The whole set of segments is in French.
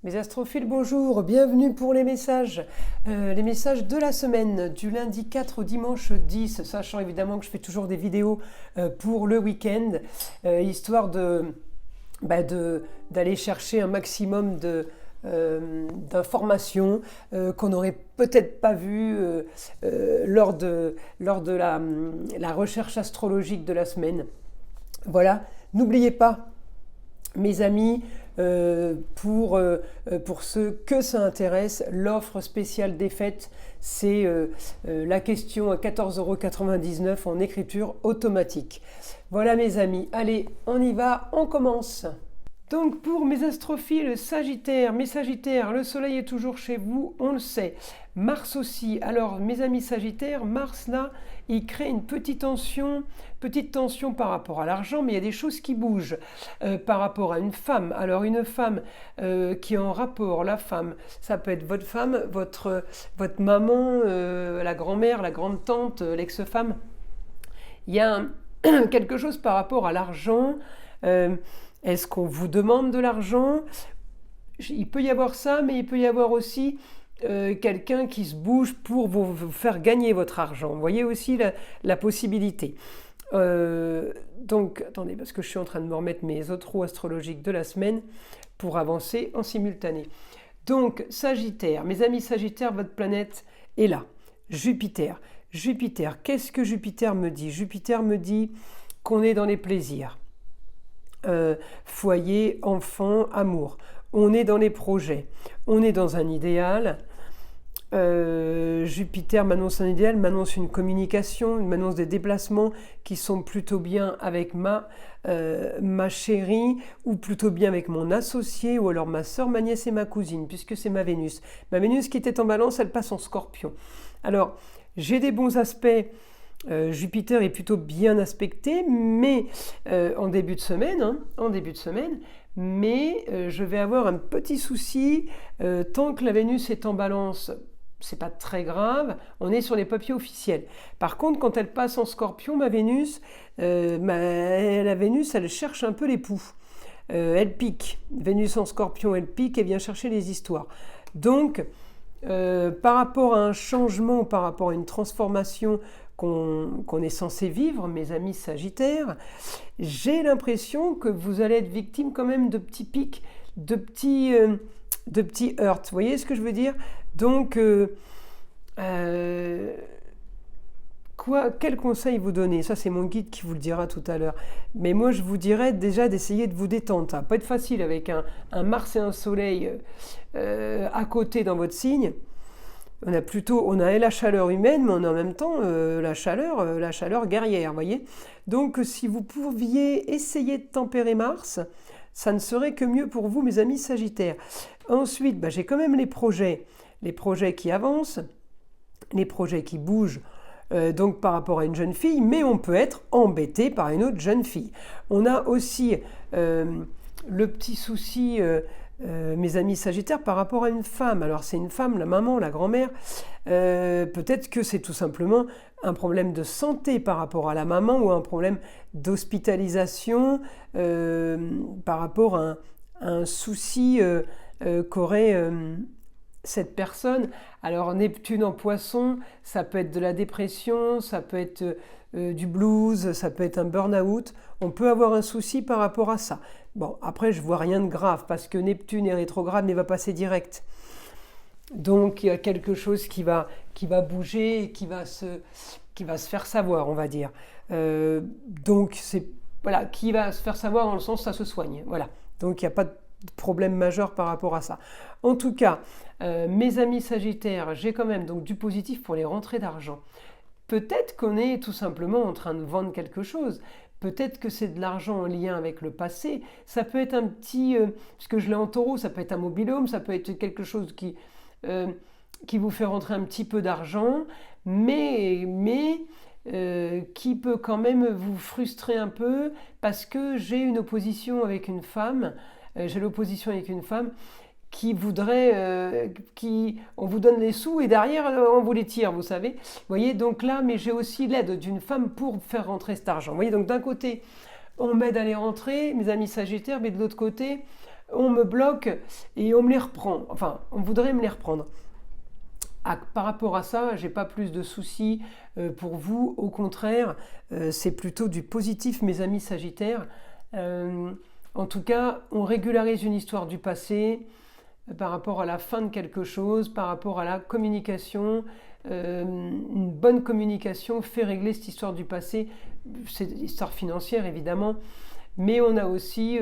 Mes astrophiles, bonjour, bienvenue pour les messages de la semaine, du lundi 4 au dimanche 10, sachant évidemment que je fais toujours des vidéos pour le week-end, histoire d'aller chercher un maximum d'informations qu'on n'aurait peut-être pas vues lors de la recherche astrologique de la semaine. Voilà, n'oubliez pas, mes amis, pour ceux que ça intéresse, l'offre spéciale des fêtes, c'est la question à 14,99 € en écriture automatique. Voilà mes amis, allez, on y va, on commence. Donc pour mes astrophiles Sagittaires, mes Sagittaires, le soleil est toujours chez vous, on le sait. Mars aussi. Alors mes amis Sagittaires, Mars là, il crée une petite tension par rapport à l'argent, mais il y a des choses qui bougent par rapport à une femme. Alors une femme qui est en rapport, la femme, ça peut être votre femme, votre maman, la grand-mère, la grande-tante, l'ex-femme. Il y a quelque chose par rapport à l'argent. Est-ce qu'on vous demande de l'argent? Il peut y avoir ça, mais il peut y avoir aussi quelqu'un qui se bouge pour vous faire gagner votre argent. Vous voyez aussi la possibilité. Donc, attendez, parce que je suis en train de me remettre mes autres roues astrologiques de la semaine pour avancer en simultané. Donc, Sagittaire, mes amis Sagittaires, votre planète est là. Jupiter, qu'est-ce que Jupiter me dit? Jupiter me dit qu'on est dans les plaisirs. Foyer, enfant, amour. On est dans les projets, on est dans un idéal. Jupiter m'annonce un idéal, m'annonce une communication, m'annonce des déplacements qui sont plutôt bien avec ma chérie, ou plutôt bien avec mon associé, ou alors ma soeur, ma nièce et ma cousine, puisque c'est ma Vénus. Ma Vénus qui était en Balance, elle passe en Scorpion. Alors, j'ai des bons aspects. Jupiter est plutôt bien aspecté, mais en début de semaine, mais je vais avoir un petit souci. Tant que la Vénus est en Balance, c'est pas très grave, on est sur les papiers officiels. Par contre, quand elle passe en Scorpion, ma Vénus, la Vénus, elle cherche un peu les poux. Elle pique. Vénus en Scorpion, elle pique et vient chercher les histoires. Donc, par rapport à un changement, par rapport à une transformation qu'on est censé vivre, mes amis Sagittaires, j'ai l'impression que vous allez être victime quand même de petits pics, de petits hurts. Vous voyez ce que je veux dire? Donc, quel conseil vous donner? Ça, c'est mon guide qui vous le dira tout à l'heure. Mais moi, je vous dirais déjà d'essayer de vous détendre. Ça va pas être facile avec un Mars et un Soleil à côté dans votre signe. On a la chaleur humaine, mais on a en même temps la chaleur guerrière, voyez. Donc, si vous pouviez essayer de tempérer Mars, ça ne serait que mieux pour vous, mes amis Sagittaires. Ensuite, j'ai quand même les projets qui avancent, les projets qui bougent. Donc par rapport à une jeune fille, mais on peut être embêté par une autre jeune fille. On a aussi le petit souci, mes amis Sagittaires, par rapport à une femme. Alors c'est une femme, la maman, la grand-mère. Peut-être que c'est tout simplement un problème de santé par rapport à la maman, ou un problème d'hospitalisation par rapport à un souci qu'aurait cette personne. Alors Neptune en Poisson, ça peut être de la dépression, ça peut être du blues, ça peut être un burn-out. On peut avoir un souci par rapport à ça. Bon, après je vois rien de grave parce que Neptune est rétrograde mais va passer direct. Donc il y a quelque chose qui va bouger et qui va se faire savoir, on va dire. Donc c'est qui va se faire savoir dans le sens ça se soigne. Voilà. Donc il n'y a pas de problème majeur par rapport à ça. En tout cas, mes amis Sagittaires, j'ai quand même donc du positif pour les rentrées d'argent. Peut-être qu'on est tout simplement en train de vendre quelque chose. Peut-être que c'est de l'argent en lien avec le passé. Ça peut être un petit, puisque je l'ai en Taureau, ça peut être un mobil-home, ça peut être quelque chose qui vous fait rentrer un petit peu d'argent, mais qui peut quand même vous frustrer un peu parce que j'ai une opposition avec une femme. J'ai l'opposition avec une femme qui voudrait, on vous donne les sous et derrière on vous les tire, vous savez. Vous voyez, donc là, mais j'ai aussi l'aide d'une femme pour faire rentrer cet argent. Vous voyez, donc d'un côté, on m'aide à les rentrer, mes amis Sagittaires, mais de l'autre côté, on me bloque et on me les reprend. Enfin, on voudrait me les reprendre. Par rapport à ça, j'ai pas plus de soucis pour vous. Au contraire, c'est plutôt du positif, mes amis Sagittaires. En tout cas, on régularise une histoire du passé par rapport à la fin de quelque chose, par rapport à la communication. Une bonne communication fait régler cette histoire du passé. C'est une histoire financière, évidemment. Mais on a aussi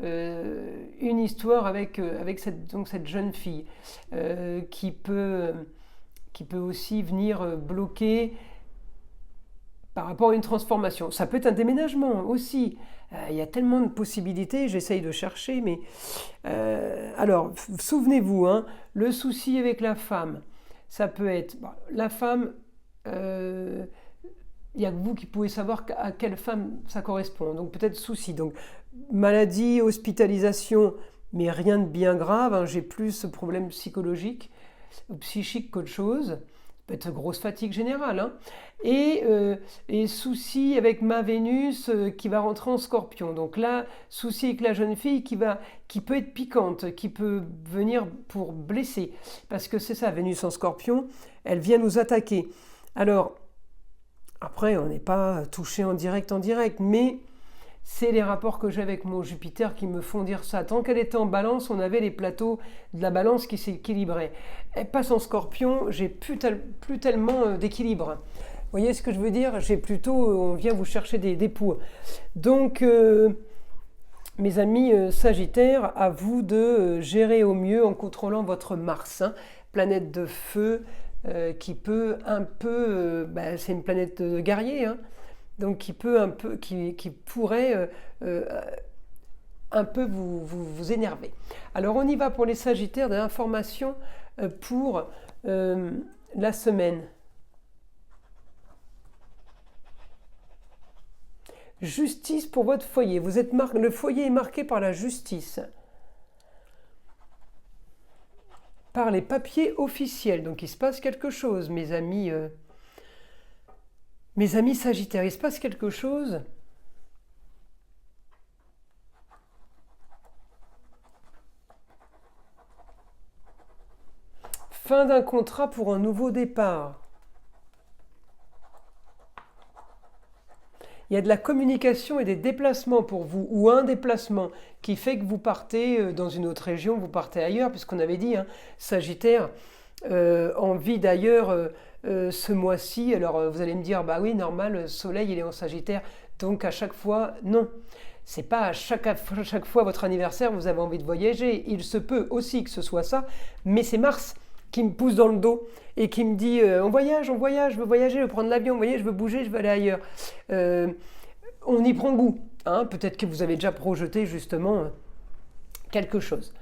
une histoire avec cette jeune fille qui peut aussi venir bloquer par rapport à une transformation. Ça peut être un déménagement aussi. Il y a tellement de possibilités, j'essaye de chercher, mais... alors, souvenez-vous, hein, le souci avec la femme, ça peut être... la femme, il n'y a que vous qui pouvez savoir à quelle femme ça correspond. Donc peut-être souci. Donc maladie, hospitalisation, mais rien de bien grave. Hein, j'ai plus ce problème psychologique ou psychique qu'autre chose. Ça peut être grosse fatigue générale. Hein. Et souci avec ma Vénus qui va rentrer en Scorpion. Donc là, souci avec la jeune fille qui peut être piquante, qui peut venir pour blesser. Parce que c'est ça, Vénus en Scorpion, elle vient nous attaquer. Alors, après, on n'est pas touché en direct, mais c'est les rapports que j'ai avec mon Jupiter qui me font dire ça. Tant qu'elle était en balance, on avait les plateaux de la balance qui s'équilibraient. Elle passe en Scorpion, j'ai plus tellement d'équilibre. Vous voyez ce que je veux dire? J'ai plutôt, on vient vous chercher des poux. Donc, mes amis Sagittaires, à vous de gérer au mieux en contrôlant votre Mars, hein, planète de feu, qui peut un peu, c'est une planète de guerrier, hein, donc qui pourrait un peu vous énerver. Alors on y va pour les Sagittaires, des informations pour la semaine. Justice pour votre foyer. Le foyer est marqué par la justice. Par les papiers officiels. Donc il se passe quelque chose, mes amis Sagittaires. Il se passe quelque chose. Fin d'un contrat pour un nouveau départ. Il y a de la communication et des déplacements pour vous, ou un déplacement qui fait que vous partez dans une autre région, vous partez ailleurs, puisqu'on avait dit, hein, Sagittaire, en vie d'ailleurs ce mois-ci. Alors vous allez me dire, bah oui, normal, le Soleil il est en Sagittaire, donc à chaque fois, non. C'est pas à chaque fois votre anniversaire, vous avez envie de voyager. Il se peut aussi que ce soit ça, mais c'est Mars qui me pousse dans le dos et qui me dit on voyage, je veux voyager, je veux prendre l'avion, vous voyez, je veux bouger, je veux aller ailleurs. On y prend goût. Hein, peut-être que vous avez déjà projeté justement quelque chose.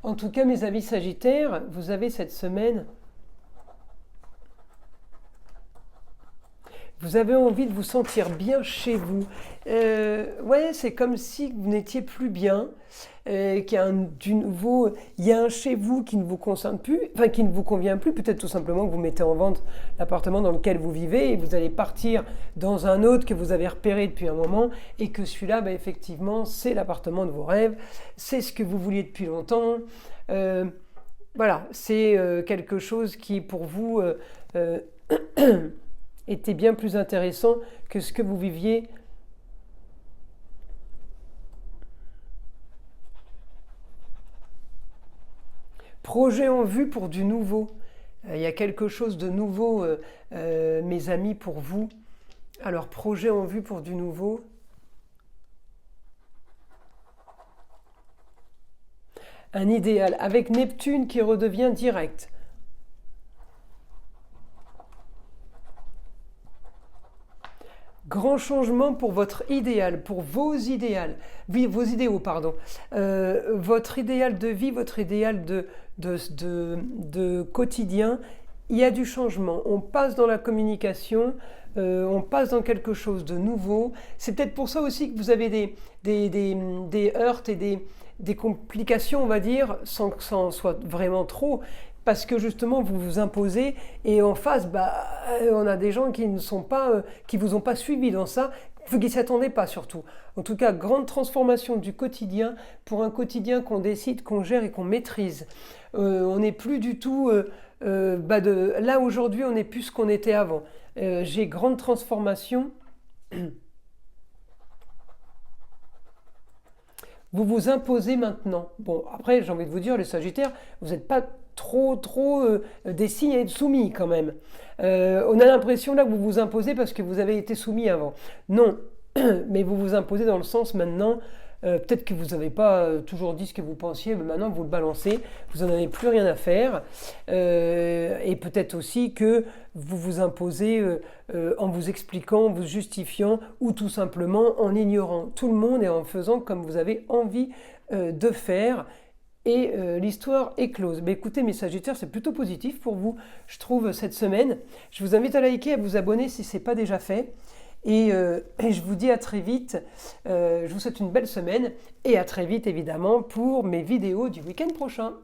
En tout cas, mes amis Sagittaires, vous avez cette semaine... Vous avez envie de vous sentir bien chez vous. Ouais, c'est comme si vous n'étiez plus bien, qu'il y a il y a un chez vous qui ne vous concerne plus, enfin qui ne vous convient plus. Peut-être tout simplement que vous mettez en vente l'appartement dans lequel vous vivez et vous allez partir dans un autre que vous avez repéré depuis un moment et que celui-là, effectivement, c'est l'appartement de vos rêves, c'est ce que vous vouliez depuis longtemps. Voilà, c'est quelque chose qui pour vous était bien plus intéressant que ce que vous viviez. Projet en vue pour du nouveau. Il y a quelque chose de nouveau, mes amis, pour vous. Alors, projet en vue pour du nouveau. Un idéal, avec Neptune qui redevient direct. Grand changement pour votre idéal, pour vos idéaux, pardon. Votre idéal de vie, votre idéal de quotidien, il y a du changement. On passe dans la communication, on passe dans quelque chose de nouveau. C'est peut-être pour ça aussi que vous avez des heurts et des complications, on va dire, sans que ça en soit vraiment trop. Parce que justement, vous vous imposez et en face, on a des gens qui vous ont pas suivi dans ça. Vous qui ne s'y attendez pas surtout. En tout cas, grande transformation du quotidien pour un quotidien qu'on décide, qu'on gère et qu'on maîtrise. On n'est plus du tout... là aujourd'hui, on n'est plus ce qu'on était avant. J'ai grande transformation. Vous vous imposez maintenant. Bon, après, j'ai envie de vous dire, les Sagittaires, vous n'êtes pas trop des signes à être soumis quand même. On a l'impression là que vous vous imposez parce que vous avez été soumis avant. Non, mais vous vous imposez dans le sens maintenant, peut-être que vous n'avez pas toujours dit ce que vous pensiez, mais maintenant vous le balancez, vous n'en avez plus rien à faire. Et peut-être aussi que vous vous imposez en vous expliquant, en vous justifiant, ou tout simplement en ignorant tout le monde et en faisant comme vous avez envie de faire. Et l'histoire est close. Mais écoutez, mes Sagittaires, c'est plutôt positif pour vous, je trouve, cette semaine. Je vous invite à liker, à vous abonner si ce n'est pas déjà fait. Et je vous dis à très vite. Je vous souhaite une belle semaine et à très vite, évidemment, pour mes vidéos du week-end prochain.